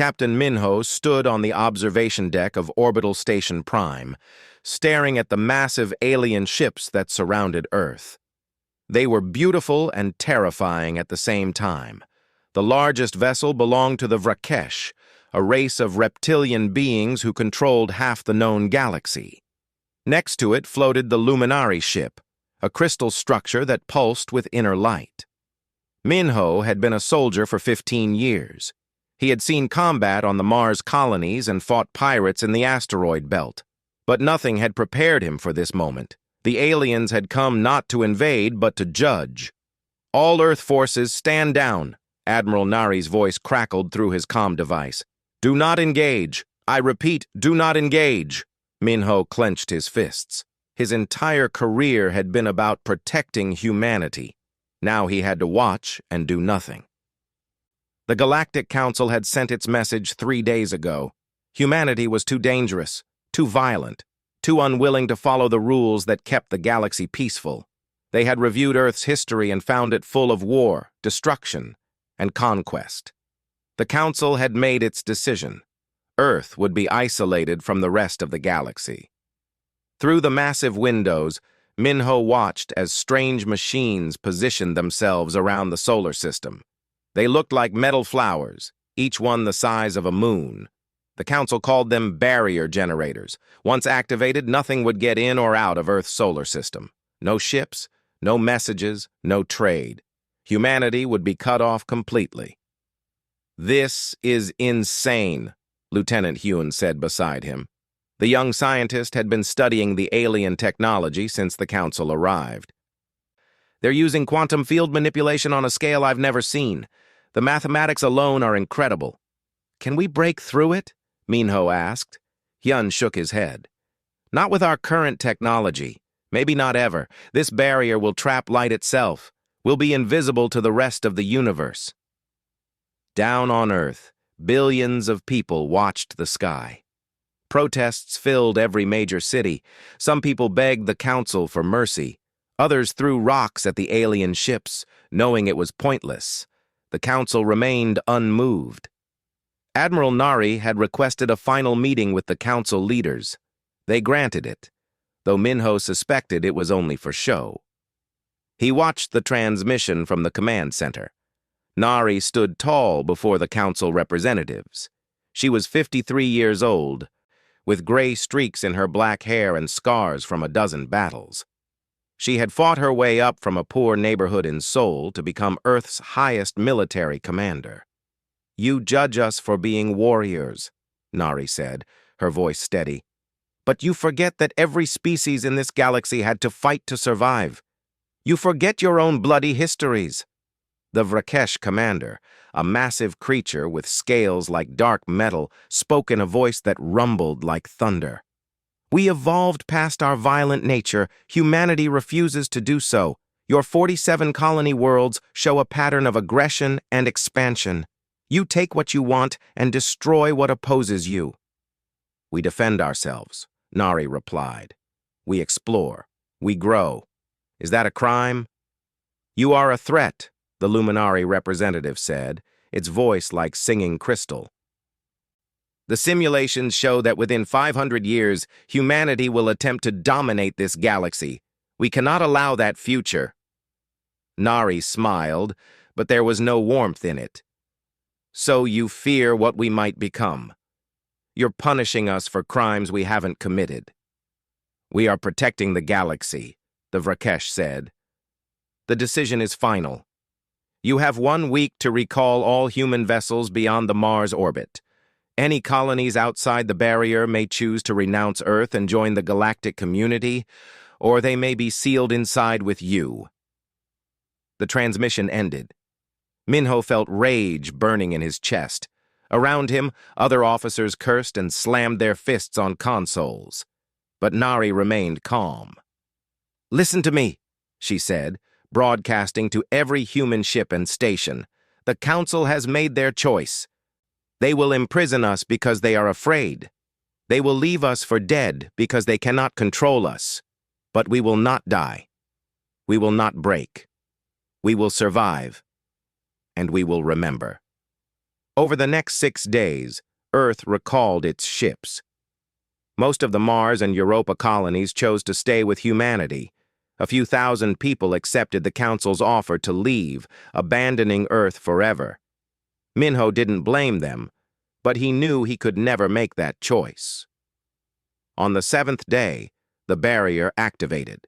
Captain Minho stood on the observation deck of Orbital Station Prime, staring at the massive alien ships that surrounded Earth. They were beautiful and terrifying at the same time. The largest vessel belonged to the Vrakesh, a race of reptilian beings who controlled half the known galaxy. Next to it floated the Luminari ship, a crystal structure that pulsed with inner light. Minho had been a soldier for 15 years. He had seen combat on the Mars colonies and fought pirates in the asteroid belt. But nothing had prepared him for this moment. The aliens had come not to invade, but to judge. "All Earth forces, stand down," Admiral Nari's voice crackled through his comm device. "Do not engage. I repeat, do not engage." Minho clenched his fists. His entire career had been about protecting humanity. Now he had to watch and do nothing. The Galactic Council had sent its message 3 days ago. Humanity was too dangerous, too violent, too unwilling to follow the rules that kept the galaxy peaceful. They had reviewed Earth's history and found it full of war, destruction, and conquest. The Council had made its decision. Earth would be isolated from the rest of the galaxy. Through the massive windows, Minho watched as strange machines positioned themselves around the solar system. They looked like metal flowers, each one the size of a moon. The Council called them barrier generators. Once activated, nothing would get in or out of Earth's solar system. No ships, no messages, no trade. Humanity would be cut off completely. "This is insane," Lieutenant Hune said beside him. The young scientist had been studying the alien technology since the Council arrived. "They're using quantum field manipulation on a scale I've never seen. The mathematics alone are incredible." "Can we break through it?" Minho asked. Hyun shook his head. "Not with our current technology. Maybe not ever. This barrier will trap light itself. We'll be invisible to the rest of the universe." Down on Earth, billions of people watched the sky. Protests filled every major city. Some people begged the Council for mercy. Others threw rocks at the alien ships, knowing it was pointless. The Council remained unmoved. Admiral Nari had requested a final meeting with the Council leaders. They granted it, though Minho suspected it was only for show. He watched the transmission from the command center. Nari stood tall before the Council representatives. She was 53 years old, with gray streaks in her black hair and scars from a dozen battles. She had fought her way up from a poor neighborhood in Seoul to become Earth's highest military commander. "You judge us for being warriors," Nari said, her voice steady. "But you forget that every species in this galaxy had to fight to survive. You forget your own bloody histories." The Vrakesh commander, a massive creature with scales like dark metal, spoke in a voice that rumbled like thunder. "We evolved past our violent nature. Humanity refuses to do so. Your 47 colony worlds show a pattern of aggression and expansion. You take what you want and destroy what opposes you." "We defend ourselves," Nari replied. "We explore. We grow. Is that a crime?" "You are a threat," the Luminari representative said, its voice like singing crystal. "The simulations show that within 500 years, humanity will attempt to dominate this galaxy. We cannot allow that future." Nari smiled, but there was no warmth in it. "So you fear what we might become. You're punishing us for crimes we haven't committed." "We are protecting the galaxy," the Vrakesh said. "The decision is final. You have 1 week to recall all human vessels beyond the Mars orbit. Any colonies outside the barrier may choose to renounce Earth and join the galactic community, or they may be sealed inside with you." The transmission ended. Minho felt rage burning in his chest. Around him, other officers cursed and slammed their fists on consoles. But Nari remained calm. "Listen to me," she said, broadcasting to every human ship and station. "The Council has made their choice. They will imprison us because they are afraid. They will leave us for dead because they cannot control us. But we will not die. We will not break. We will survive. And we will remember." Over the next 6 days, Earth recalled its ships. Most of the Mars and Europa colonies chose to stay with humanity. A few thousand people accepted the Council's offer to leave, abandoning Earth forever. Minho didn't blame them, but he knew he could never make that choice. On the 7th day, the barrier activated.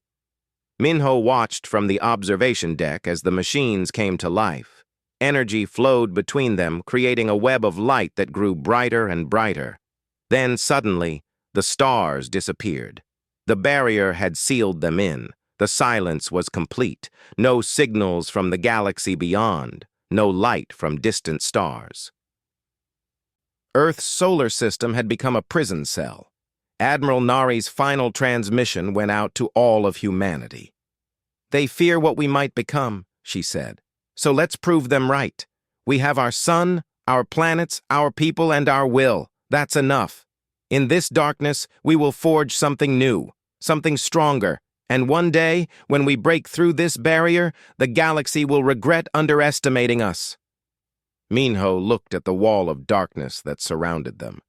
Minho watched from the observation deck as the machines came to life. Energy flowed between them, creating a web of light that grew brighter and brighter. Then, suddenly, the stars disappeared. The barrier had sealed them in. The silence was complete. No signals from the galaxy beyond. No light from distant stars. Earth's solar system had become a prison cell. Admiral Nari's final transmission went out to all of humanity. "They fear what we might become," she said. "So let's prove them right. We have our sun, our planets, our people, and our will. That's enough. In this darkness, we will forge something new, something stronger, and one day, when we break through this barrier, the galaxy will regret underestimating us." Minho looked at the wall of darkness that surrounded them.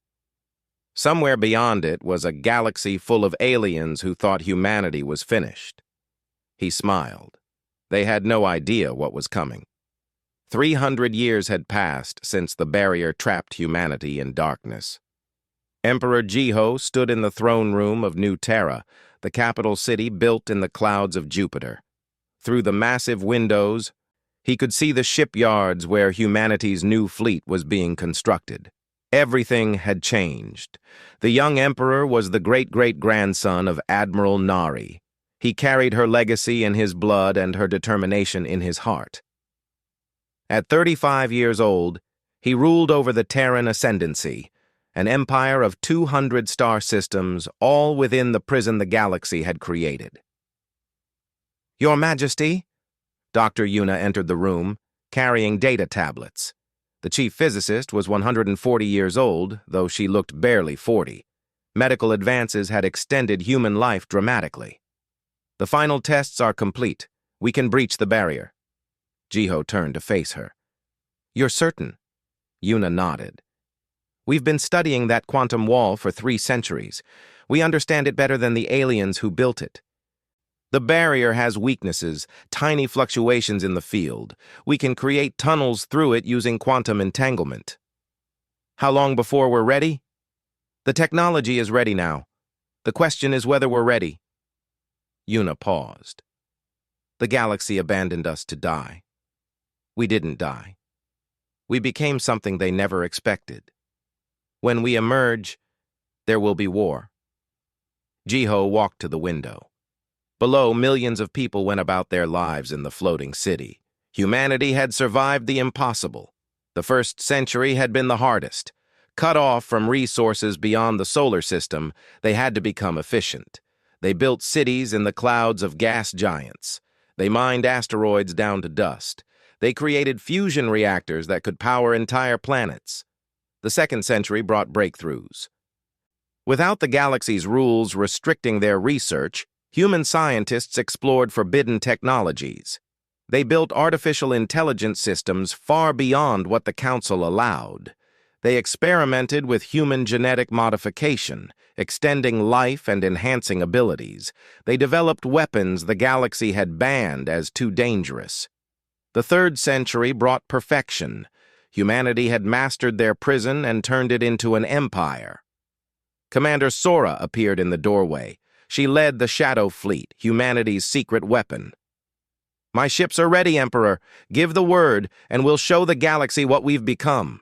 Somewhere beyond it was a galaxy full of aliens who thought humanity was finished. He smiled. They had no idea what was coming. 300 years had passed since the barrier trapped humanity in darkness. Emperor Jiho stood in the throne room of New Terra, the capital city built in the clouds of Jupiter. Through the massive windows, he could see the shipyards where humanity's new fleet was being constructed. Everything had changed. The young emperor was the great-great-grandson of Admiral Nari. He carried her legacy in his blood and her determination in his heart. At 35 years old, he ruled over the Terran Ascendancy, an empire of 200 star systems, all within the prison the galaxy had created. "Your Majesty?" Dr. Yuna entered the room, carrying data tablets. The chief physicist was 140 years old, though she looked barely 40. Medical advances had extended human life dramatically. "The final tests are complete. We can breach the barrier." Jiho turned to face her. "You're certain?" Yuna nodded. "We've been studying that quantum wall for 3 centuries. We understand it better than the aliens who built it. The barrier has weaknesses, tiny fluctuations in the field. We can create tunnels through it using quantum entanglement." "How long before we're ready?" "The technology is ready now. The question is whether we're ready." Yuna paused. "The galaxy abandoned us to die. We didn't die. We became something they never expected. When we emerge, there will be war." Jiho walked to the window. Below, millions of people went about their lives in the floating city. Humanity had survived the impossible. The first century had been the hardest. Cut off from resources beyond the solar system, they had to become efficient. They built cities in the clouds of gas giants. They mined asteroids down to dust. They created fusion reactors that could power entire planets. The second century brought breakthroughs. Without the galaxy's rules restricting their research, human scientists explored forbidden technologies. They built artificial intelligence systems far beyond what the Council allowed. They experimented with human genetic modification, extending life and enhancing abilities. They developed weapons the galaxy had banned as too dangerous. The third century brought perfection. Humanity had mastered their prison and turned it into an empire. Commander Sora appeared in the doorway. She led the Shadow Fleet, humanity's secret weapon. "My ships are ready, Emperor. Give the word, and we'll show the galaxy what we've become."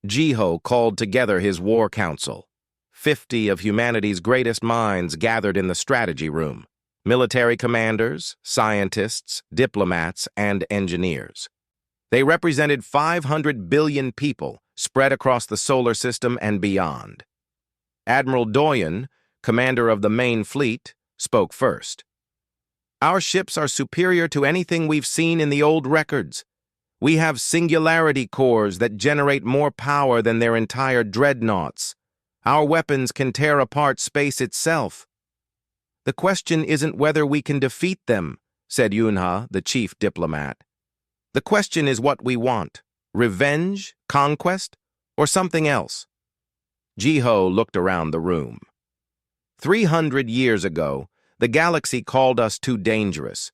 Jiho called together his war council. 50 of humanity's greatest minds gathered in the strategy room. Military commanders, scientists, diplomats, and engineers. They represented 500 billion people spread across the solar system and beyond. Admiral Doyen, commander of the main fleet, spoke first. "Our ships are superior to anything we've seen in the old records. We have singularity cores that generate more power than their entire dreadnoughts. Our weapons can tear apart space itself." "The question isn't whether we can defeat them," said Yunha, the chief diplomat. "The question is what we want. Revenge? Conquest? Or something else? Jiho looked around the room. 300 years ago, the galaxy called us too dangerous.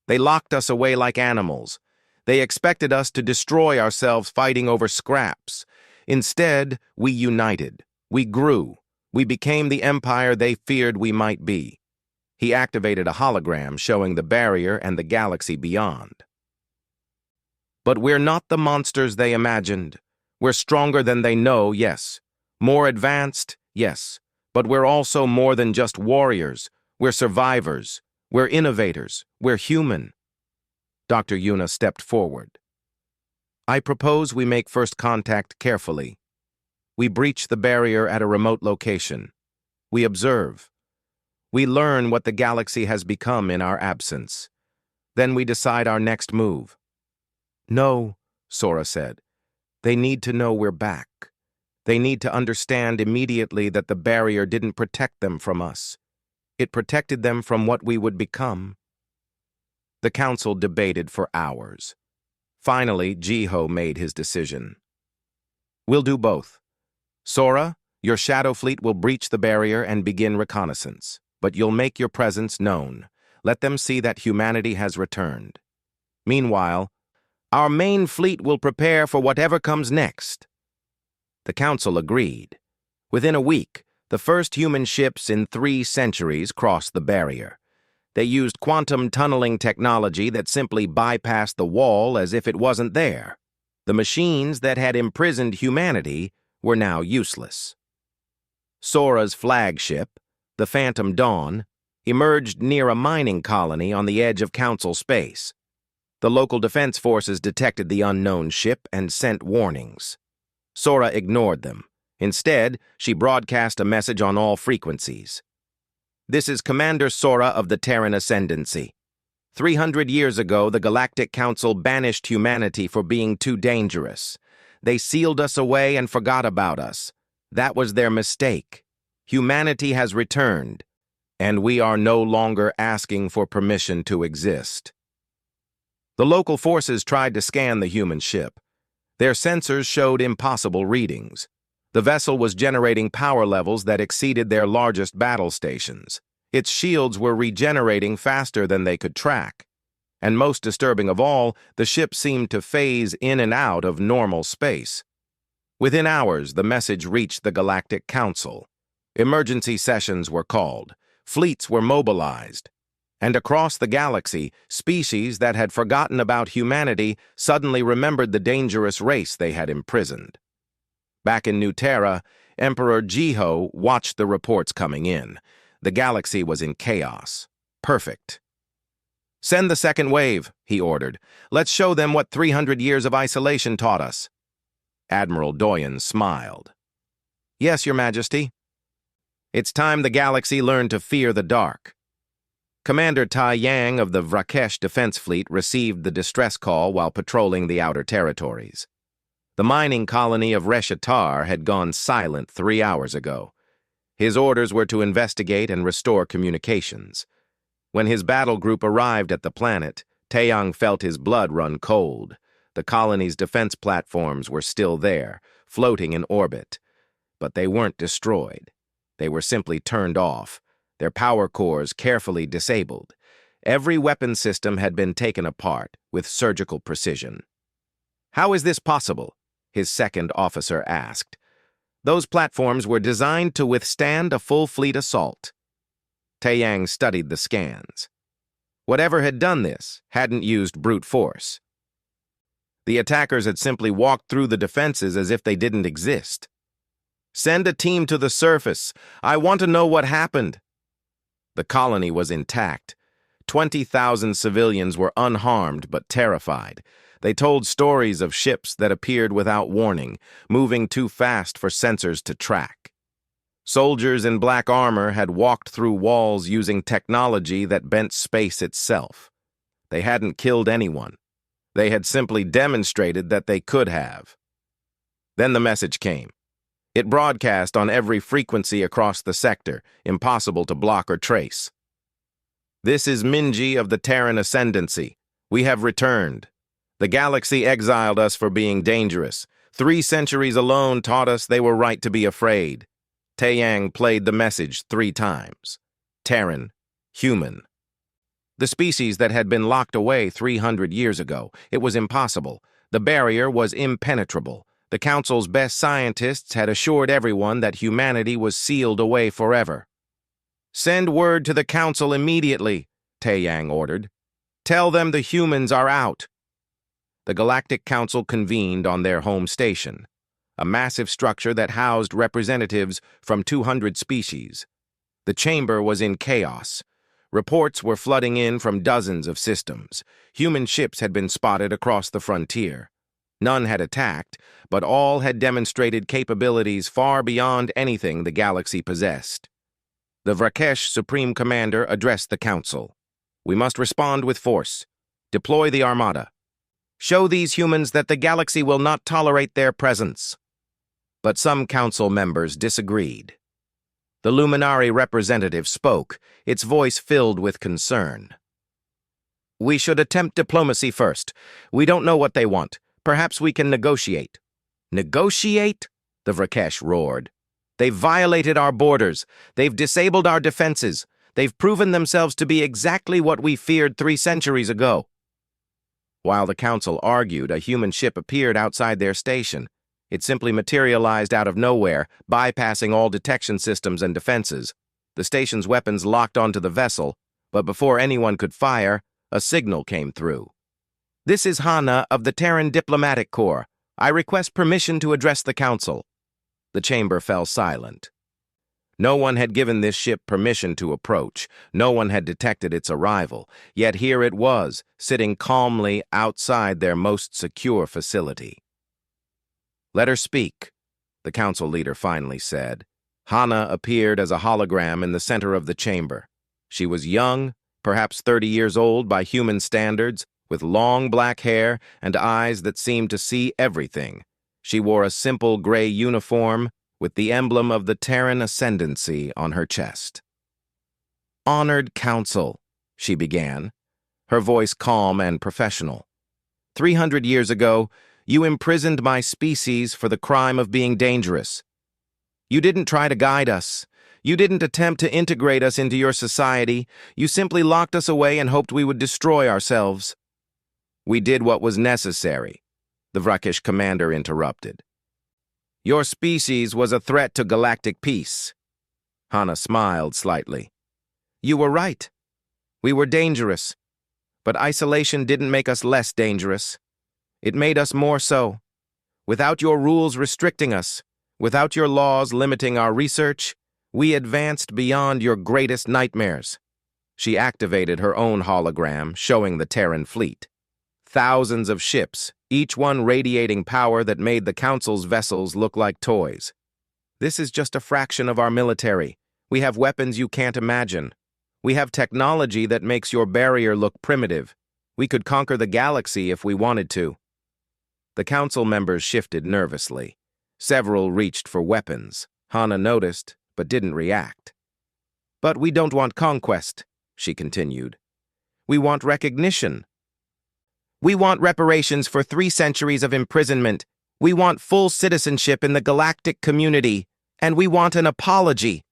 They locked us away like animals. They expected us to destroy ourselves fighting over scraps. Instead, we united. We grew. We became the empire they feared we might be. He activated a hologram showing the barrier and the galaxy beyond. But we're not the monsters they imagined. We're stronger than they know, yes. More advanced, yes. But we're also more than just warriors. We're survivors. We're innovators. We're human. Dr. Yuna stepped forward. I propose we make first contact carefully. We breach the barrier at a remote location. We observe. We learn what the galaxy has become in our absence. Then we decide our next move. No, Sora said. They need to know we're back. They need to understand immediately that the barrier didn't protect them from us. It protected them from what we would become. The council debated for hours. Finally, Jiho made his decision. We'll do both. Sora, your shadow fleet will breach the barrier and begin reconnaissance, but you'll make your presence known. Let them see that humanity has returned. Meanwhile, our main fleet will prepare for whatever comes next. The council agreed. Within a week, the first human ships in 3 centuries crossed the barrier. They used quantum tunneling technology that simply bypassed the wall as if it wasn't there. The machines that had imprisoned humanity were now useless. Sora's flagship, the Phantom Dawn, emerged near a mining colony on the edge of council space. The local defense forces detected the unknown ship and sent warnings. Sora ignored them. Instead, she broadcast a message on all frequencies. This is Commander Sora of the Terran Ascendancy. 300 years ago, the Galactic Council banished humanity for being too dangerous. They sealed us away and forgot about us. That was their mistake. Humanity has returned, and we are no longer asking for permission to exist. The local forces tried to scan the human ship. Their sensors showed impossible readings. The vessel was generating power levels that exceeded their largest battle stations. Its shields were regenerating faster than they could track. And most disturbing of all, the ship seemed to phase in and out of normal space. Within hours, the message reached the Galactic Council. Emergency sessions were called. Fleets were mobilized. And across the galaxy, species that had forgotten about humanity suddenly remembered the dangerous race they had imprisoned. Back in New Terra, Emperor Jiho watched the reports coming in. The galaxy was in chaos. Perfect. Send the second wave, he ordered. Let's show them what 300 years of isolation taught us. Admiral Doyen smiled. Yes, Your Majesty. It's time the galaxy learned to fear the dark. Commander Tai Yang of the Vrakesh Defense Fleet received the distress call while patrolling the outer territories. The mining colony of Reshatar had gone silent 3 hours ago. His orders were to investigate and restore communications. When his battle group arrived at the planet, Taeyang felt his blood run cold. The colony's defense platforms were still there, floating in orbit. But they weren't destroyed. They were simply turned off, their power cores carefully disabled. Every weapon system had been taken apart with surgical precision. How is this possible? His second officer asked. Those platforms were designed to withstand a full fleet assault. Taeyang studied the scans. Whatever had done this hadn't used brute force. The attackers had simply walked through the defenses as if they didn't exist. Send a team to the surface. I want to know what happened. The colony was intact. 20,000 civilians were unharmed but terrified. They told stories of ships that appeared without warning, moving too fast for sensors to track. Soldiers in black armor had walked through walls using technology that bent space itself. They hadn't killed anyone. They had simply demonstrated that they could have. Then the message came. It broadcast on every frequency across the sector, impossible to block or trace. This is Minji of the Terran Ascendancy. We have returned. The galaxy exiled us for being dangerous. 3 centuries alone taught us they were right to be afraid. Taeyang played the message 3 times. Terran, human. The species that had been locked away 300 years ago. It was impossible. The barrier was impenetrable. The Council's best scientists had assured everyone that humanity was sealed away forever. "Send word to the Council immediately," Taeyang ordered. "Tell them the humans are out." The Galactic Council convened on their home station, a massive structure that housed representatives from 200 species. The chamber was in chaos. Reports were flooding in from dozens of systems. Human ships had been spotted across the frontier. None had attacked, but all had demonstrated capabilities far beyond anything the galaxy possessed. The Vrakesh Supreme Commander addressed the Council. "We must respond with force. Deploy the Armada. Show these humans that the galaxy will not tolerate their presence." But some Council members disagreed. The Luminari representative spoke, its voice filled with concern. "We should attempt diplomacy first. We don't know what they want. Perhaps we can negotiate." "Negotiate?" the Vrakesh roared. "They've violated our borders. They've disabled our defenses. They've proven themselves to be exactly what we feared 3 centuries ago." While the Council argued, a human ship appeared outside their station. It simply materialized out of nowhere, bypassing all detection systems and defenses. The station's weapons locked onto the vessel, but before anyone could fire, a signal came through. "This is Hana of the Terran Diplomatic Corps. I request permission to address the Council." The chamber fell silent. No one had given this ship permission to approach. No one had detected its arrival. Yet here it was, sitting calmly outside their most secure facility. "Let her speak," the Council leader finally said. Hana appeared as a hologram in the center of the chamber. She was young, perhaps 30 years old by human standards, with long black hair and eyes that seemed to see everything. She wore a simple gray uniform with the emblem of the Terran ascendancy on her chest. "Honored Council," she began, her voice calm and professional. 300 years ago, you imprisoned my species for the crime of being dangerous. You didn't try to guide us. You didn't attempt to integrate us into your society. You simply locked us away and hoped we would destroy ourselves." "We did what was necessary," the Vrakish commander interrupted. "Your species was a threat to galactic peace." Hana smiled slightly. "You were right. We were dangerous. But isolation didn't make us less dangerous. It made us more so. Without your rules restricting us, without your laws limiting our research, we advanced beyond your greatest nightmares." She activated her own hologram, showing the Terran fleet. Thousands of ships, each one radiating power that made the Council's vessels look like toys. "This is just a fraction of our military. We have weapons you can't imagine. We have technology that makes your barrier look primitive. We could conquer the galaxy if we wanted to." The Council members shifted nervously. Several reached for weapons. Hana noticed, but didn't react. "But we don't want conquest," she continued. "We want recognition. We want reparations for 3 centuries of imprisonment. We want full citizenship in the galactic community. And we want an apology."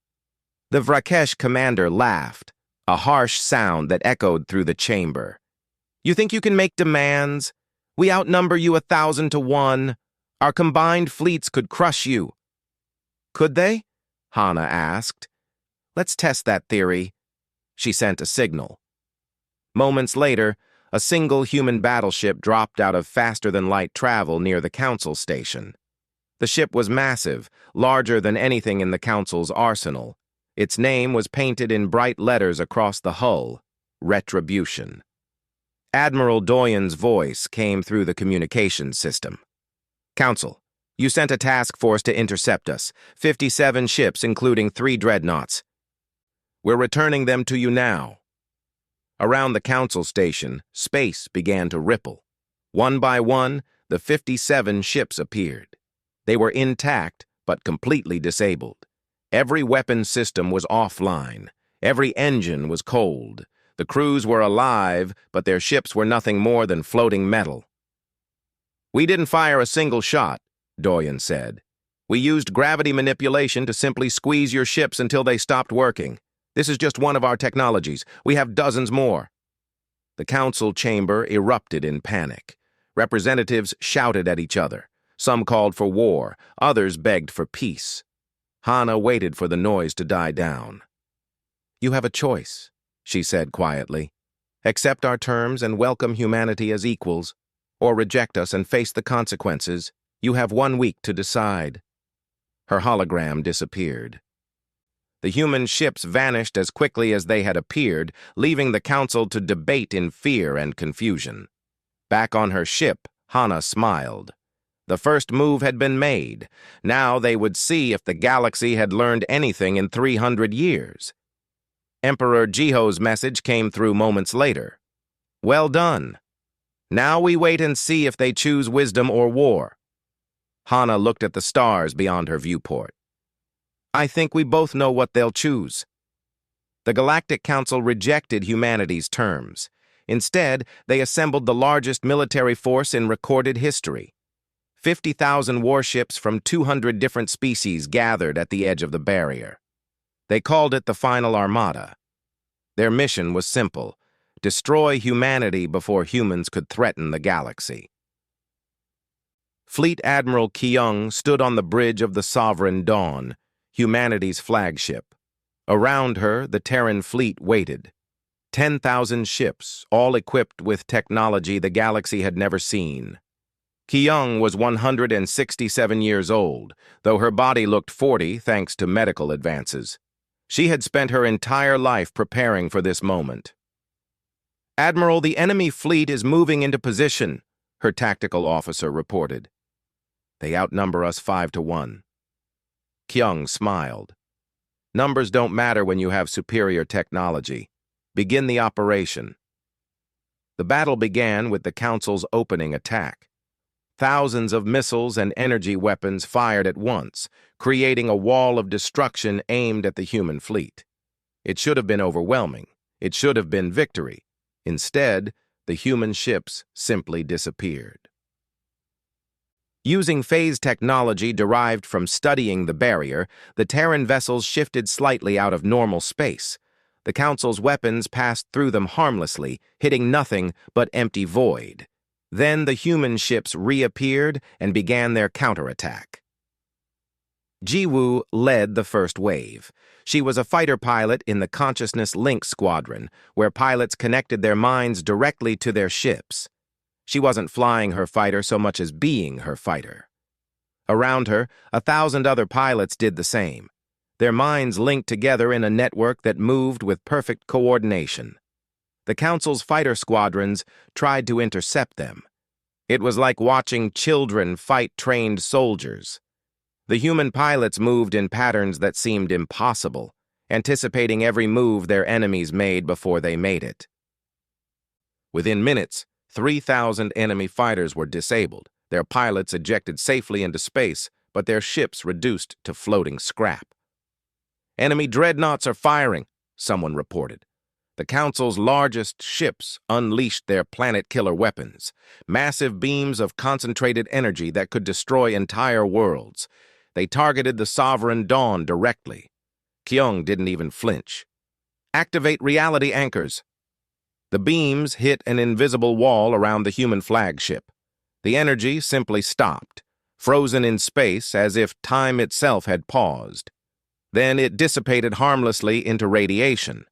The Vrakesh commander laughed, a harsh sound that echoed through the chamber. "You think you can make demands? We outnumber you 1,000 to 1. Our combined fleets could crush you." "Could they?" Hana asked. "Let's test that theory." She sent a signal. Moments later, a single human battleship dropped out of faster-than-light travel near the Council station. The ship was massive, larger than anything in the Council's arsenal. Its name was painted in bright letters across the hull: Retribution. Admiral Doyen's voice came through the communications system. "Council, you sent a task force to intercept us, 57 ships including 3 dreadnoughts. We're returning them to you now." Around the Council station, space began to ripple. One by one, the 57 ships appeared. They were intact, but completely disabled. Every weapon system was offline. Every engine was cold. The crews were alive, but their ships were nothing more than floating metal. "We didn't fire a single shot," Doyen said. "We used gravity manipulation to simply squeeze your ships until they stopped working. This is just one of our technologies. We have dozens more." The council chamber erupted in panic. Representatives shouted at each other. Some called for war, others begged for peace. Hana waited for the noise to die down. "You have a choice," she said quietly. "Accept our terms and welcome humanity as equals, or reject us and face the consequences. You have 1 week to decide." Her hologram disappeared. The human ships vanished as quickly as they had appeared, leaving the council to debate in fear and confusion. Back on her ship, Hana smiled. The first move had been made. Now they would see if the galaxy had learned anything in 300 years. Emperor Jiho's message came through moments later. "Well done. Now we wait and see if they choose wisdom or war." Hana looked at the stars beyond her viewport. "I think we both know what they'll choose." The Galactic Council rejected humanity's terms. Instead, they assembled the largest military force in recorded history. 50,000 warships from 200 different species gathered at the edge of the barrier. They called it the Final Armada. Their mission was simple: destroy humanity before humans could threaten the galaxy. Fleet Admiral Kyung stood on the bridge of the Sovereign Dawn, humanity's flagship. Around her, the Terran fleet waited. 10,000 ships, all equipped with technology the galaxy had never seen. Kyung was 167 years old, though her body looked 40 thanks to medical advances. She had spent her entire life preparing for this moment. "Admiral, the enemy fleet is moving into position," her tactical officer reported. "They outnumber us 5-1. Kyung smiled. "Numbers don't matter when you have superior technology. Begin the operation." The battle began with the Council's opening attack. Thousands of missiles and energy weapons fired at once, creating a wall of destruction aimed at the human fleet. It should have been overwhelming. It should have been victory. Instead, the human ships simply disappeared. Using phase technology derived from studying the barrier, the Terran vessels shifted slightly out of normal space. The Council's weapons passed through them harmlessly, hitting nothing but empty void. Then the human ships reappeared and began their counterattack. Jiwoo led the first wave. She was a fighter pilot in the Consciousness Link Squadron, where pilots connected their minds directly to their ships. She wasn't flying her fighter so much as being her fighter. Around her, 1,000 other pilots did the same. Their minds linked together in a network that moved with perfect coordination. The Council's fighter squadrons tried to intercept them. It was like watching children fight trained soldiers. The human pilots moved in patterns that seemed impossible, anticipating every move their enemies made before they made it. Within minutes, 3,000 enemy fighters were disabled, their pilots ejected safely into space, but their ships reduced to floating scrap. "Enemy dreadnoughts are firing," someone reported. The Council's largest ships unleashed their planet-killer weapons, massive beams of concentrated energy that could destroy entire worlds. They targeted the Sovereign Dawn directly. Kyung didn't even flinch. "Activate reality anchors." The beams hit an invisible wall around the human flagship. The energy simply stopped, frozen in space as if time itself had paused. Then it dissipated harmlessly into radiation.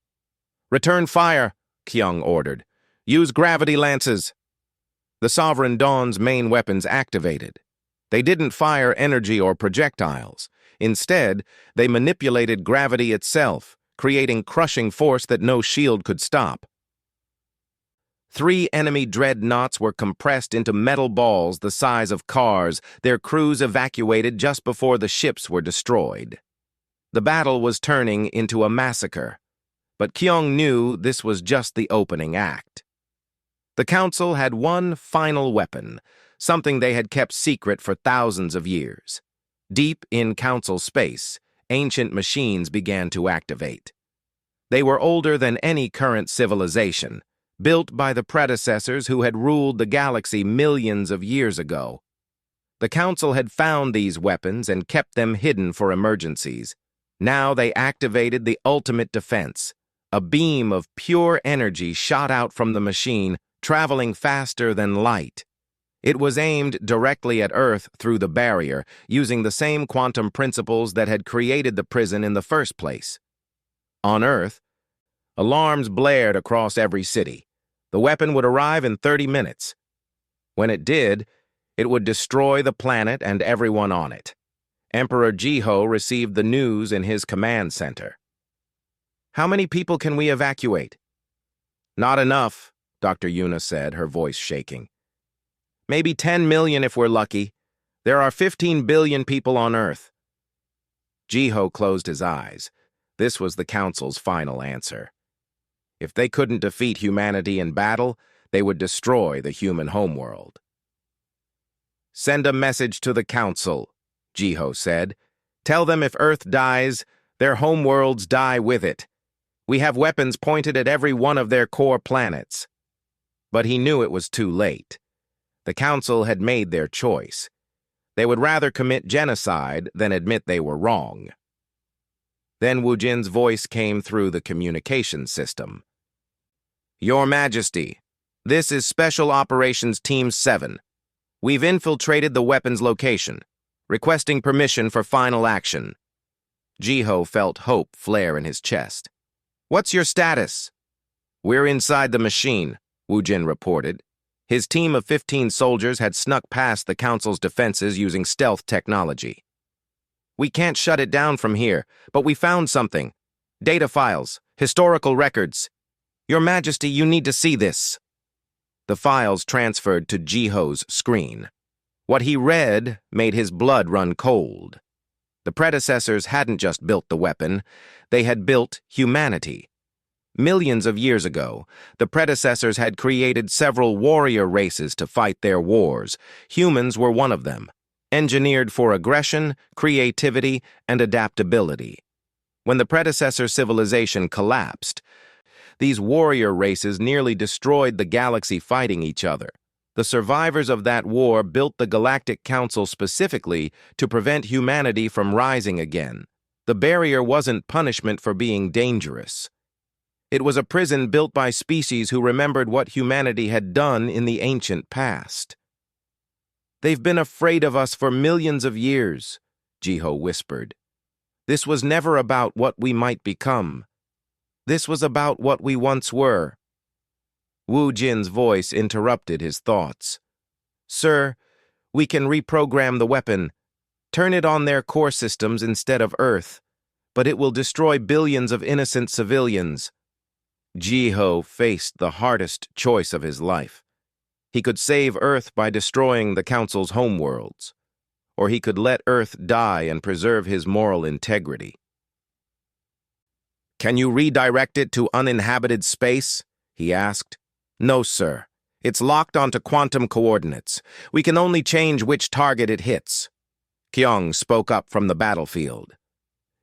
"Return fire," Kyung ordered. "Use gravity lances." The Sovereign Dawn's main weapons activated. They didn't fire energy or projectiles. Instead, they manipulated gravity itself, creating crushing force that no shield could stop. 3 enemy dreadnoughts were compressed into metal balls the size of cars, their crews evacuated just before the ships were destroyed. The battle was turning into a massacre. But Kyung knew this was just the opening act. The Council had one final weapon, something they had kept secret for thousands of years. Deep in Council space, ancient machines began to activate. They were older than any current civilization, built by the predecessors who had ruled the galaxy millions of years ago. The Council had found these weapons and kept them hidden for emergencies. Now they activated the ultimate defense. A beam of pure energy shot out from the machine, traveling faster than light. It was aimed directly at Earth through the barrier, using the same quantum principles that had created the prison in the first place. On Earth, alarms blared across every city. The weapon would arrive in 30 minutes. When it did, it would destroy the planet and everyone on it. Emperor Jiho received the news in his command center. "How many people can we evacuate?" "Not enough," Dr. Yuna said, her voice shaking. "Maybe 10 million if we're lucky. There are 15 billion people on Earth." Jiho closed his eyes. This was the Council's final answer. If they couldn't defeat humanity in battle, they would destroy the human homeworld. "Send a message to the Council," Jiho said. "Tell them if Earth dies, their homeworlds die with it. We have weapons pointed at every one of their core planets." But he knew it was too late. The Council had made their choice. They would rather commit genocide than admit they were wrong. Then Wu Jin's voice came through the communication system. "Your Majesty, this is Special Operations Team 7. We've infiltrated the weapon's location, requesting permission for final action." Jiho felt hope flare in his chest. "What's your status?" "We're inside the machine," Wu Jin reported. His team of 15 soldiers had snuck past the Council's defenses using stealth technology. "We can't shut it down from here, but we found something. Data files, historical records. Your Majesty, you need to see this." The files transferred to Jiho's screen. What he read made his blood run cold. The predecessors hadn't just built the weapon, they had built humanity. Millions of years ago, the predecessors had created several warrior races to fight their wars. Humans were one of them, engineered for aggression, creativity, and adaptability. When the predecessor civilization collapsed, these warrior races nearly destroyed the galaxy fighting each other. The survivors of that war built the Galactic Council specifically to prevent humanity from rising again. The barrier wasn't punishment for being dangerous. It was a prison built by species who remembered what humanity had done in the ancient past. "They've been afraid of us for millions of years," Jiho whispered. "This was never about what we might become. This was about what we once were." Wu Jin's voice interrupted his thoughts. "Sir, we can reprogram the weapon, turn it on their core systems instead of Earth, but it will destroy billions of innocent civilians." Jiho faced the hardest choice of his life. He could save Earth by destroying the Council's homeworlds, or he could let Earth die and preserve his moral integrity. "Can you redirect it to uninhabited space?" he asked. "No, sir. It's locked onto quantum coordinates. We can only change which target it hits." Kyung spoke up from the battlefield.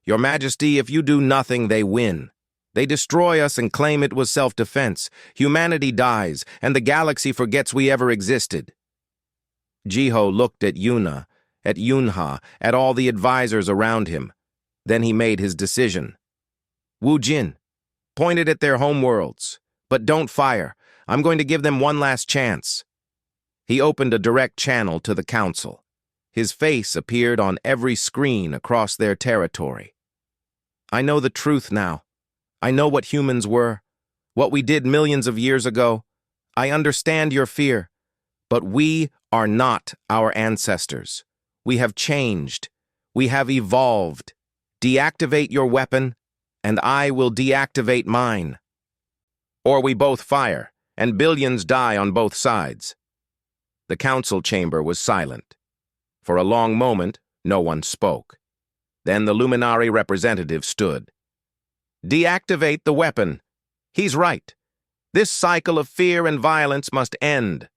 "Your Majesty, if you do nothing, they win. They destroy us and claim it was self-defense. Humanity dies, and the galaxy forgets we ever existed." Jiho looked at Yuna, at Yunha, at all the advisors around him. Then he made his decision. "Wu Jin, point it at their homeworlds, but don't fire. I'm going to give them one last chance." He opened a direct channel to the Council. His face appeared on every screen across their territory. "I know the truth now. I know what humans were, what we did millions of years ago. I understand your fear, but we are not our ancestors. We have changed. We have evolved. Deactivate your weapon, and I will deactivate mine. Or we both fire, and billions die on both sides." The council chamber was silent. For a long moment, no one spoke. Then the Luminary representative stood. "Deactivate the weapon. He's right. This cycle of fear and violence must end."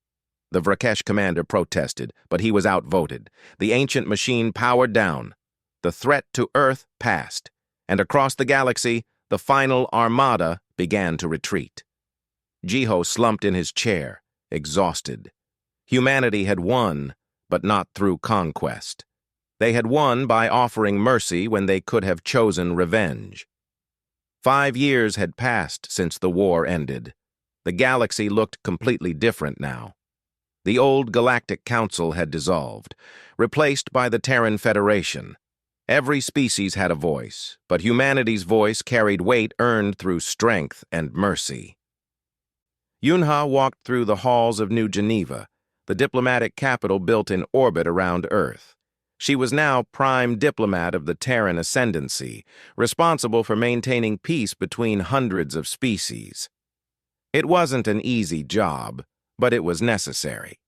The Vrakesh commander protested, but he was outvoted. The ancient machine powered down. The threat to Earth passed, and across the galaxy, the final armada began to retreat. Jiho slumped in his chair, exhausted. Humanity had won, but not through conquest. They had won by offering mercy when they could have chosen revenge. 5 years had passed since the war ended. The galaxy looked completely different now. The old Galactic Council had dissolved, replaced by the Terran Federation. Every species had a voice, but humanity's voice carried weight earned through strength and mercy. Yunha walked through the halls of New Geneva, the diplomatic capital built in orbit around Earth. She was now prime diplomat of the Terran Ascendancy, responsible for maintaining peace between hundreds of species. It wasn't an easy job, but it was necessary.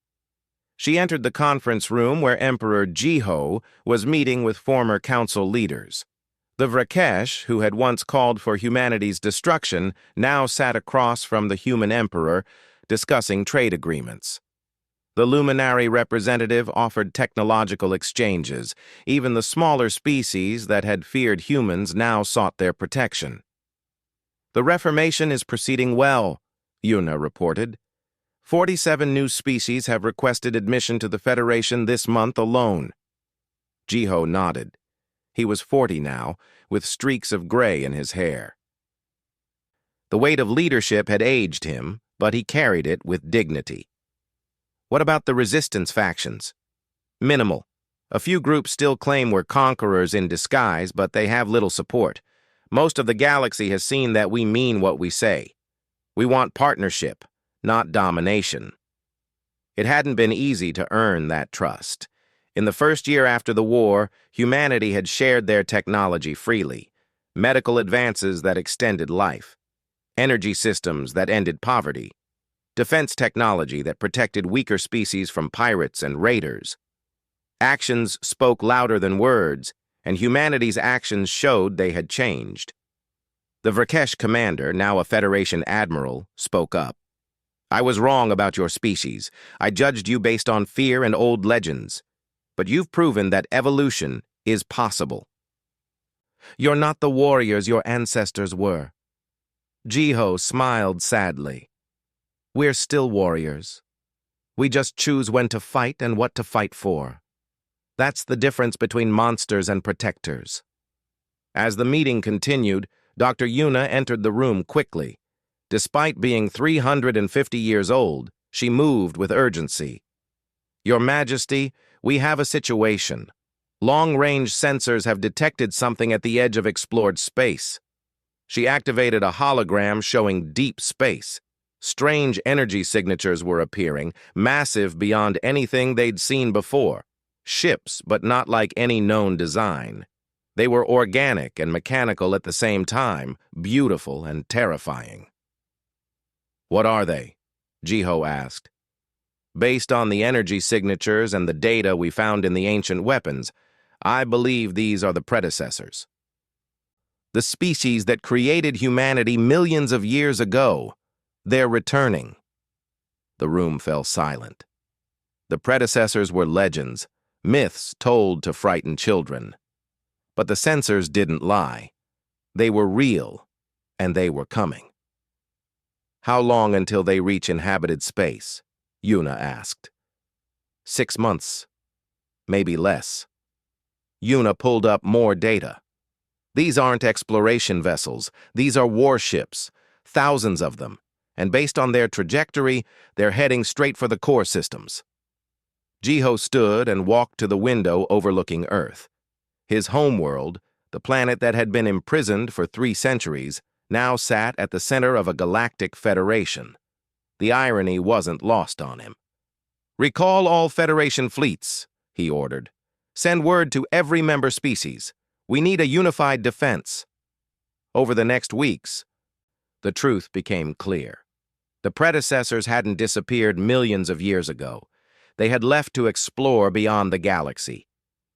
She entered the conference room where Emperor Jiho was meeting with former council leaders. The Vrakesh, who had once called for humanity's destruction, now sat across from the human emperor, discussing trade agreements. The luminary representative offered technological exchanges. Even the smaller species that had feared humans now sought their protection. "The Reformation is proceeding well," Yuna reported. 47 new species have requested admission to the Federation this month alone. Jiho nodded. He was 40 now, with streaks of gray in his hair. The weight of leadership had aged him, but he carried it with dignity. "What about the resistance factions?" "Minimal. A few groups still claim we're conquerors in disguise, but they have little support. Most of the galaxy has seen that we mean what we say. We want partnership, not domination." It hadn't been easy to earn that trust. In the first year after the war, humanity had shared their technology freely. Medical advances that extended life. Energy systems that ended poverty. Defense technology that protected weaker species from pirates and raiders. Actions spoke louder than words, and humanity's actions showed they had changed. The Vrakesh commander, now a Federation admiral, spoke up. "I was wrong about your species. I judged you based on fear and old legends. But you've proven that evolution is possible. You're not the warriors your ancestors were." Jiho smiled sadly. "We're still warriors. We just choose when to fight and what to fight for. That's the difference between monsters and protectors." As the meeting continued, Dr. Yuna entered the room quickly. Despite being 350 years old, she moved with urgency. "Your Majesty, we have a situation. Long-range sensors have detected something at the edge of explored space." She activated a hologram showing deep space. Strange energy signatures were appearing, massive beyond anything they'd seen before. Ships, but not like any known design. They were organic and mechanical at the same time, beautiful and terrifying. "What are they?" Jiho asked. "Based on the energy signatures and the data we found in the ancient weapons, I believe these are the predecessors. The species that created humanity millions of years ago. They're returning." The room fell silent. The predecessors were legends, myths told to frighten children. But the sensors didn't lie. They were real, and they were coming. "How long until they reach inhabited space?" Yuna asked. 6 months, maybe less. Yuna pulled up more data. "These aren't exploration vessels. These are warships, thousands of them, and based on their trajectory, they're heading straight for the core systems." Jiho stood and walked to the window overlooking Earth. His homeworld, the planet that had been imprisoned for 3 centuries, now sat at the center of a galactic federation. The irony wasn't lost on him. "Recall all Federation fleets," he ordered. "Send word to every member species. We need a unified defense." Over the next weeks, the truth became clear. The predecessors hadn't disappeared millions of years ago. They had left to explore beyond the galaxy.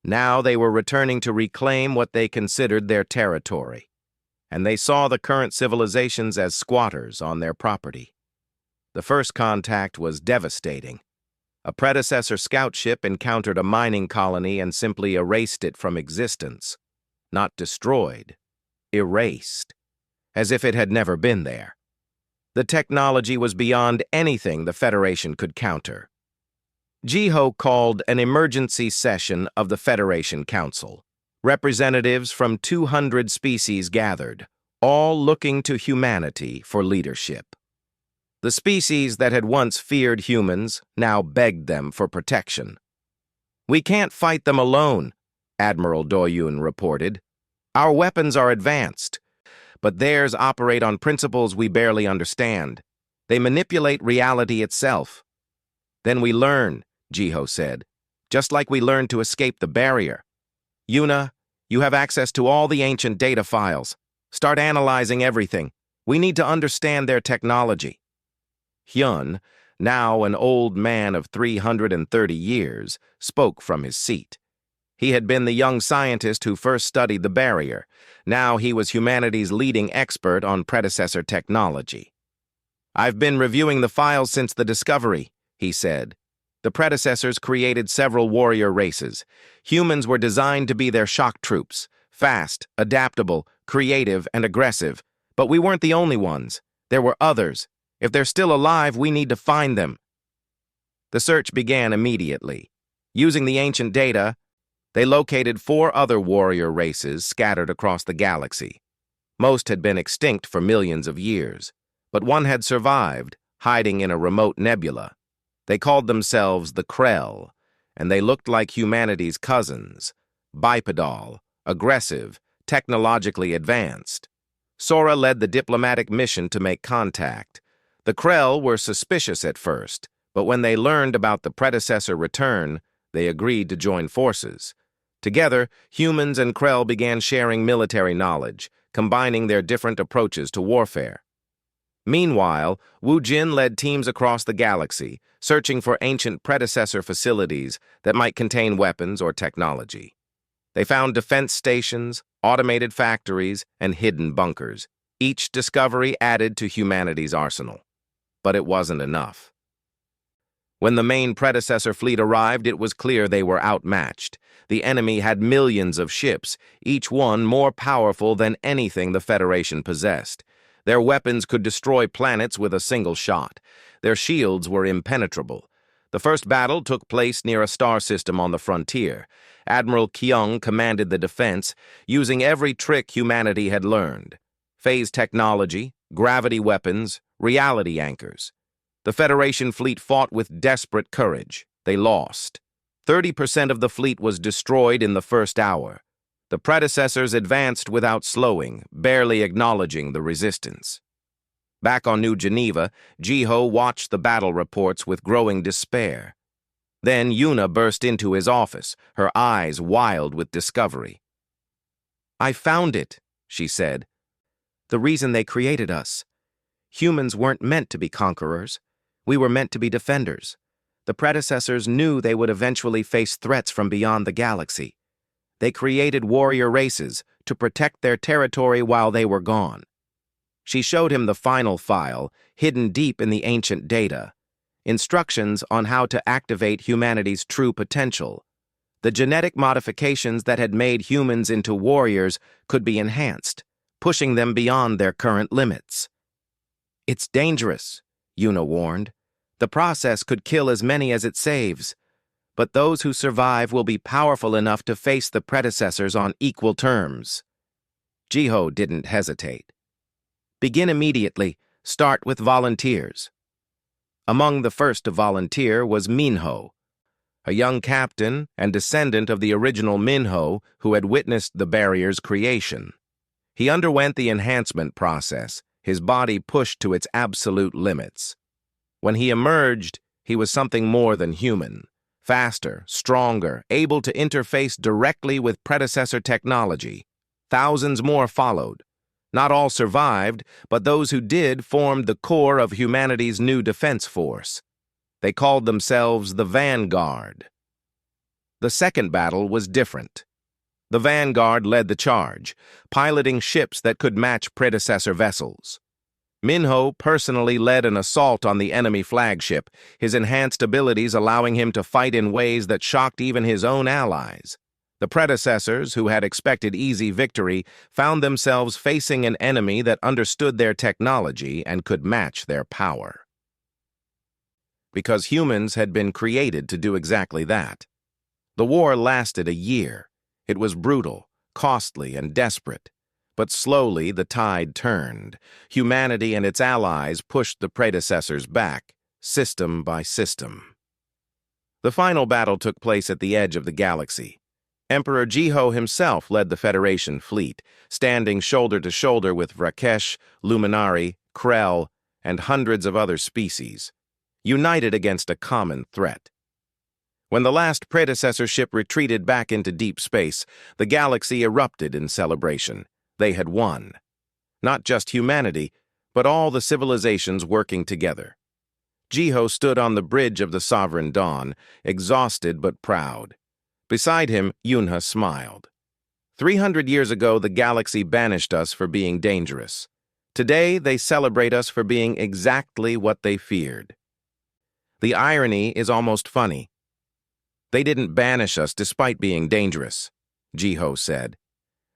Now they were returning to reclaim what they considered their territory. And they saw the current civilizations as squatters on their property. The first contact was devastating. A predecessor scout ship encountered a mining colony and simply erased it from existence. Not destroyed, erased, as if it had never been there. The technology was beyond anything the Federation could counter. Jiho called an emergency session of the Federation Council. Representatives from 200 species gathered, all looking to humanity for leadership. The species that had once feared humans now begged them for protection. "We can't fight them alone," Admiral Doyun reported. "Our weapons are advanced, but theirs operate on principles we barely understand. They manipulate reality itself." "Then we learn," Jiho said, "just like we learned to escape the barrier. Yuna, you have access to all the ancient data files. Start analyzing everything. We need to understand their technology." Hyun, now an old man of 330 years, spoke from his seat. He had been the young scientist who first studied the barrier. Now he was humanity's leading expert on predecessor technology. "I've been reviewing the files since the discovery," he said. "The predecessors created several warrior races. Humans were designed to be their shock troops, fast, adaptable, creative, and aggressive. But we weren't the only ones. There were others. If they're still alive, we need to find them." The search began immediately. Using the ancient data, they located 4 other warrior races scattered across the galaxy. Most had been extinct for millions of years, but one had survived, hiding in a remote nebula. They called themselves the Krell, and they looked like humanity's cousins, bipedal, aggressive, technologically advanced. Sora led the diplomatic mission to make contact. The Krell were suspicious at first, but when they learned about the predecessor return, they agreed to join forces. Together, humans and Krell began sharing military knowledge, combining their different approaches to warfare. Meanwhile, Wu Jin led teams across the galaxy, searching for ancient predecessor facilities that might contain weapons or technology. They found defense stations, automated factories, and hidden bunkers. Each discovery added to humanity's arsenal. But it wasn't enough. When the main predecessor fleet arrived, it was clear they were outmatched. The enemy had millions of ships, each one more powerful than anything the Federation possessed. Their weapons could destroy planets with a single shot. Their shields were impenetrable. The first battle took place near a star system on the frontier. Admiral Kyung commanded the defense, using every trick humanity had learned. Phase technology, gravity weapons, reality anchors. The Federation fleet fought with desperate courage. They lost. 30% of the fleet was destroyed in the first hour. The predecessors advanced without slowing, barely acknowledging the resistance. Back on New Geneva, Jiho watched the battle reports with growing despair. Then Yuna burst into his office, her eyes wild with discovery. "I found it," she said. "The reason they created us. Humans weren't meant to be conquerors. We were meant to be defenders. The predecessors knew they would eventually face threats from beyond the galaxy. They created warrior races to protect their territory while they were gone." She showed him the final file, hidden deep in the ancient data. Instructions on how to activate humanity's true potential. The genetic modifications that had made humans into warriors could be enhanced, pushing them beyond their current limits. "It's dangerous," Yuna warned. "The process could kill as many as it saves. But those who survive will be powerful enough to face the predecessors on equal terms." Jiho didn't hesitate. "Begin immediately. Start with volunteers." Among the first to volunteer was Minho, a young captain and descendant of the original Minho who had witnessed the barrier's creation. He underwent the enhancement process, his body pushed to its absolute limits. When he emerged, he was something more than human. Faster, stronger, able to interface directly with predecessor technology. Thousands more followed. Not all survived, but those who did formed the core of humanity's new defense force. They called themselves the Vanguard. The second battle was different. The Vanguard led the charge, piloting ships that could match predecessor vessels. Minho personally led an assault on the enemy flagship, his enhanced abilities allowing him to fight in ways that shocked even his own allies. The predecessors, who had expected easy victory, found themselves facing an enemy that understood their technology and could match their power. Because humans had been created to do exactly that. The war lasted a year. It was brutal, costly, and desperate. But slowly the tide turned. Humanity and its allies pushed the predecessors back, system by system. The final battle took place at the edge of the galaxy. Emperor Jiho himself led the Federation fleet, standing shoulder to shoulder with Vrakesh, Luminari, Krell, and hundreds of other species, united against a common threat. When the last predecessor ship retreated back into deep space, the galaxy erupted in celebration. They had won. Not just humanity, but all the civilizations working together. Jiho stood on the bridge of the Sovereign Dawn, exhausted but proud. Beside him, Yunha smiled. 300 years ago, the galaxy banished us for being dangerous. Today, they celebrate us for being exactly what they feared. The irony is almost funny. They didn't banish us despite being dangerous, Jiho said.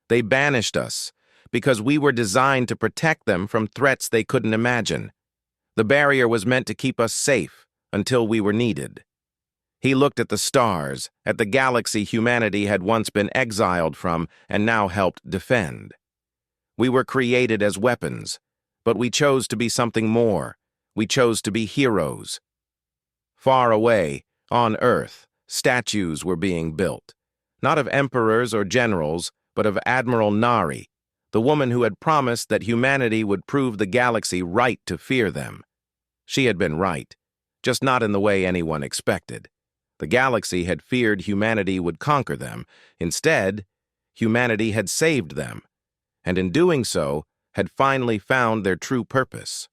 They banished us because we were designed to protect them from threats they couldn't imagine. The barrier was meant to keep us safe until we were needed. He looked at the stars, at the galaxy humanity had once been exiled from and now helped defend. We were created as weapons, but we chose to be something more. We chose to be heroes. Far away, on Earth, statues were being built, not of emperors or generals, but of Admiral Nari, the woman who had promised that humanity would prove the galaxy right to fear them. She had been right, just not in the way anyone expected. The galaxy had feared humanity would conquer them. Instead, humanity had saved them, and in doing so, had finally found their true purpose.